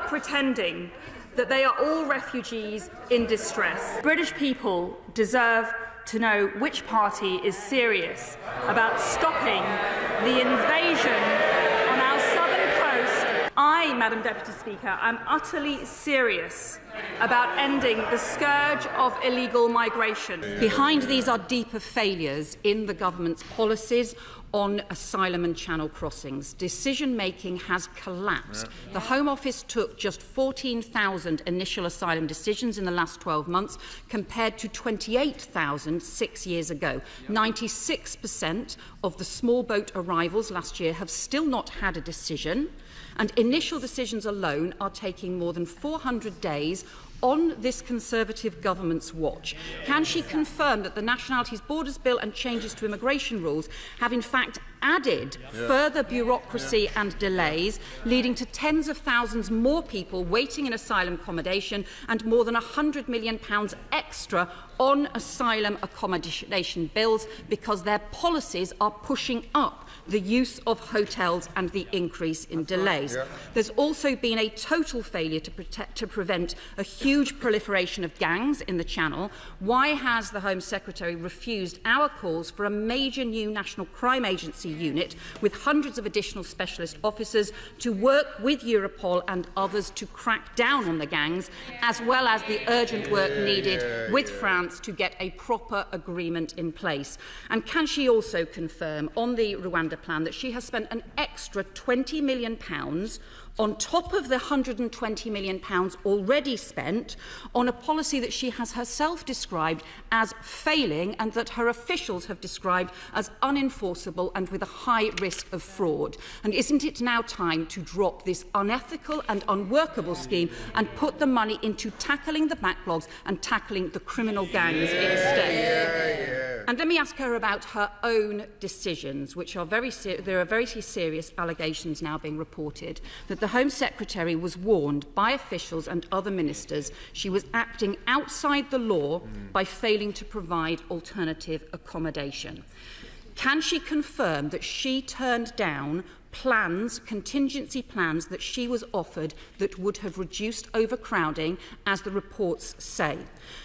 pretending that they are all refugees in distress. British people deserve to know which party is serious about stopping the invasion on our southern coast. I, Madam Deputy Speaker, am utterly serious about ending the scourge of illegal migration. Behind these are deeper failures in the government's policies on asylum and channel crossings. Decision-making has collapsed. The Home Office took just 14,000 initial asylum decisions in the last 12 months, compared to 28,000 6 years ago. 96% of the small boat arrivals last year have still not had a decision, and initial decisions alone are taking more than 400 days on this Conservative government's watch. Can she confirm that the Nationalities Borders Bill and changes to immigration rules have in fact added further bureaucracy and delays, leading to tens of thousands more people waiting in asylum accommodation and more than £100 million extra on asylum accommodation bills because their policies are pushing up the use of hotels and the increase in delays? There's also been a total failure to prevent a huge proliferation of gangs in the Channel. Why has the Home Secretary refused our calls for a major new National Crime Agency unit with hundreds of additional specialist officers to work with Europol and others to crack down on the gangs, as well as the urgent work needed with France to get a proper agreement in place? And can she also confirm on the Rwanda plan that she has spent an extra £20 million on top of the £120 million already spent on a policy that she has herself described as failing and that her officials have described as unenforceable and with a high risk of fraud? And isn't it now time to drop this unethical and unworkable scheme and put the money into tackling the backlogs and tackling the criminal gangs instead? And let me ask her about her own decisions, which are there are very serious allegations now being reported that the Home Secretary was warned by officials and other ministers she was acting outside the law by failing to provide alternative accommodation. Can she confirm that she turned down plans, contingency plans that she was offered that would have reduced overcrowding, as the reports say?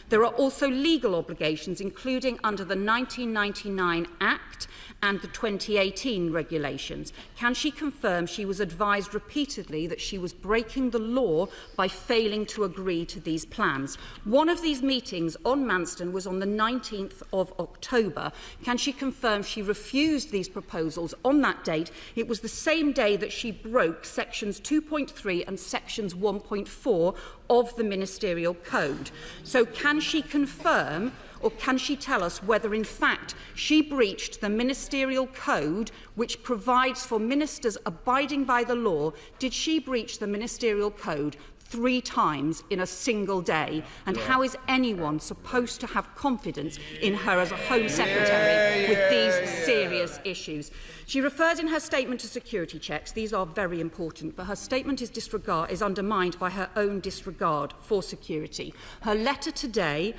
There are also legal obligations, including under the 1999 Act and the 2018 regulations. Can she confirm she was advised repeatedly that she was breaking the law by failing to agree to these plans? One of these meetings on Manston was on the 19th of October. Can she confirm she refused these proposals on that date? It was the same day that she broke sections 2.3 and sections 1.4 of the Ministerial Code. So can she confirm, or can she tell us whether in fact she breached the Ministerial Code, which provides for ministers abiding by the law? Did she breach the Ministerial Code 3 times in a single day? And how is anyone supposed to have confidence in her as a Home Secretary with these serious issues? She referred in her statement to security checks. These are very important, but her statement is undermined by her own disregard for security. Her letter today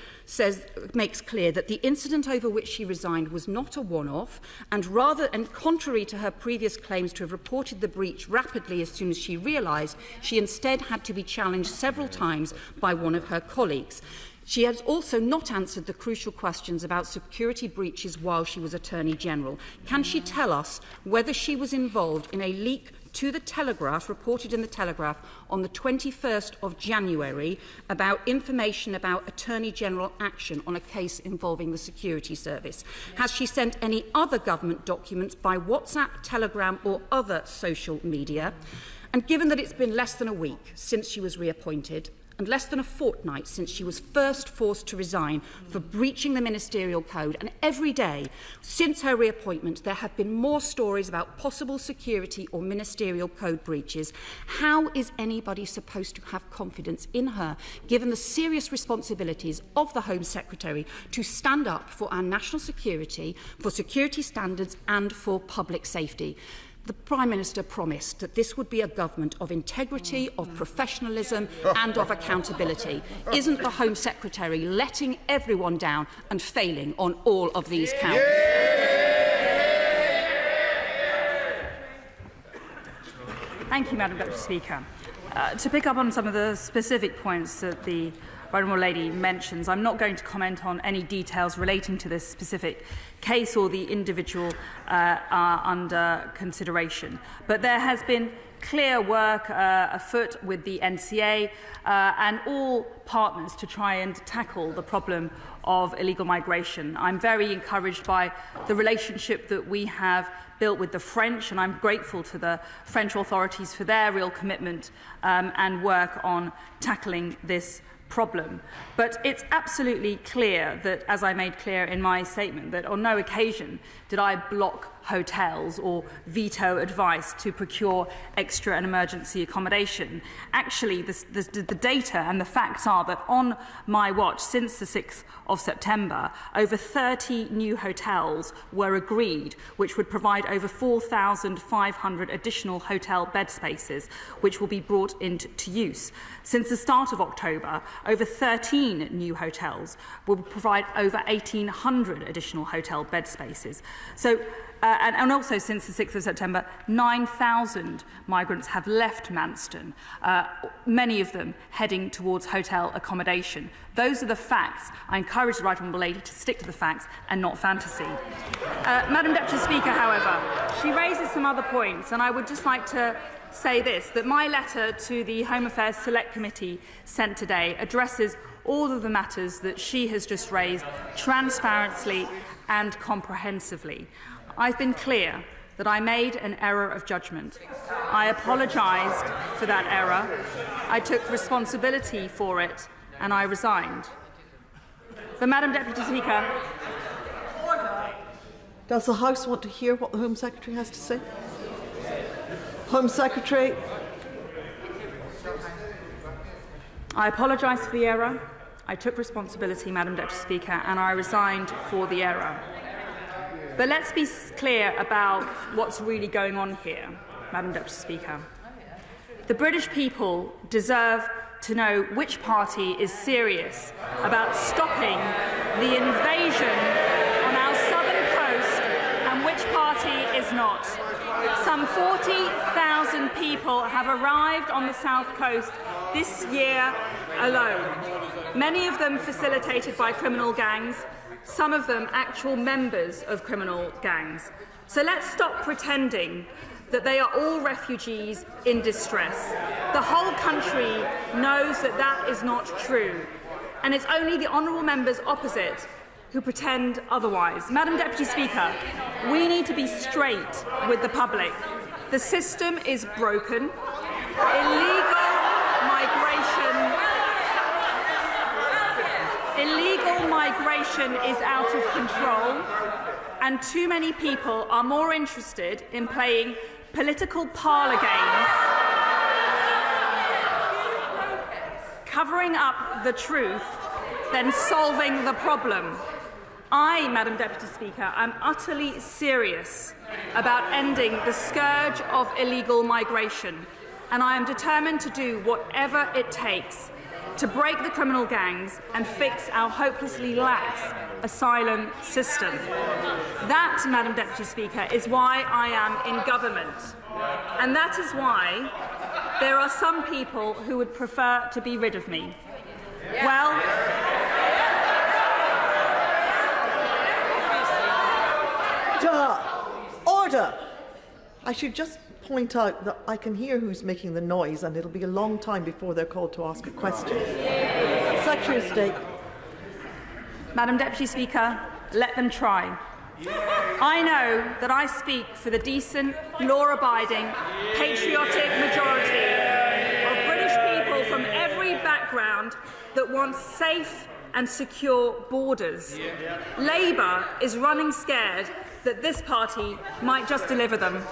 makes clear that the incident over which she resigned was not a one-off, and contrary to her previous claims to have reported the breach rapidly as soon as she realised, she instead had to be challenged several times by one of her colleagues. She has also not answered the crucial questions about security breaches while she was Attorney General. Can she tell us whether she was involved in a leak to the Telegraph, reported in the Telegraph on the 21st of January, about information about Attorney General action on a case involving the security service? Has she sent any other government documents by WhatsApp, Telegram or other social media? And given that it's been less than a week since she was reappointed, and less than a fortnight since she was first forced to resign for breaching the Ministerial Code, and every day since her reappointment there have been more stories about possible security or Ministerial Code breaches, how is anybody supposed to have confidence in her, given the serious responsibilities of the Home Secretary to stand up for our national security, for security standards and for public safety? The Prime Minister promised that this would be a government of integrity, of professionalism and of accountability. Isn't the Home Secretary letting everyone down and failing on all of these counts? Thank you, Madam Deputy Speaker. To pick up on some of the specific points that the Honourable Lady mentions, I'm not going to comment on any details relating to this specific case or the individual under consideration. But there has been clear work afoot with the NCA and all partners to try and tackle the problem of illegal migration. I'm very encouraged by the relationship that we have built with the French, and I'm grateful to the French authorities for their real commitment and work on tackling this problem. But it's absolutely clear that, as I made clear in my statement, that on no occasion did I block hotels or veto advice to procure extra and emergency accommodation. Actually, the data and the facts are that on my watch, since the 6th of September, over 30 new hotels were agreed, which would provide over 4,500 additional hotel bed spaces, which will be brought into use. Since the start of October, over 13 new hotels will provide over 1,800 additional hotel bed spaces. So, and also since the 6th of September, 9,000 migrants have left Manston, many of them heading towards hotel accommodation. Those are the facts. I encourage the Right Honourable Lady to stick to the facts and not fantasy. Madam Deputy Speaker, however, she raises some other points, and I would just like to say this, that my letter to the Home Affairs Select Committee sent today addresses all of the matters that she has just raised transparently and comprehensively. I've been clear that I made an error of judgment. I apologised for that error. I took responsibility for it and I resigned. But, Madam Deputy Speaker, does the House want to hear what the Home Secretary has to say? Home Secretary. I apologise for the error. I took responsibility, Madam Deputy Speaker, and I resigned for the error. But let's be clear about what's really going on here, Madam Deputy Speaker. The British people deserve to know which party is serious about stopping the invasion on our southern coast and which party is not. Some 40,000 people have arrived on the south coast this year alone, many of them facilitated by criminal gangs, some of them actual members of criminal gangs. So let's stop pretending that they are all refugees in distress. The whole country knows that that is not true, and it's only the honourable members opposite who pretend otherwise. Madam Deputy Speaker, we need to be straight with the public. The system is broken. Illegal migration is out of control, and too many people are more interested in playing political parlour games, covering up the truth, than solving the problem. I, Madam Deputy Speaker, am utterly serious about ending the scourge of illegal migration, and I am determined to do whatever it takes to break the criminal gangs and fix our hopelessly lax asylum system. That, Madam Deputy Speaker, is why I am in government. And that is why there are some people who would prefer to be rid of me. Well, order! I should just point out that I can hear who's making the noise, and it'll be a long time before they're called to ask a question. Secretary of State. Madam Deputy Speaker, let them try. I know that I speak for the decent, law-abiding, patriotic majority of British people from every background that wants safe and secure borders. Labour is running scared that this party might just deliver them.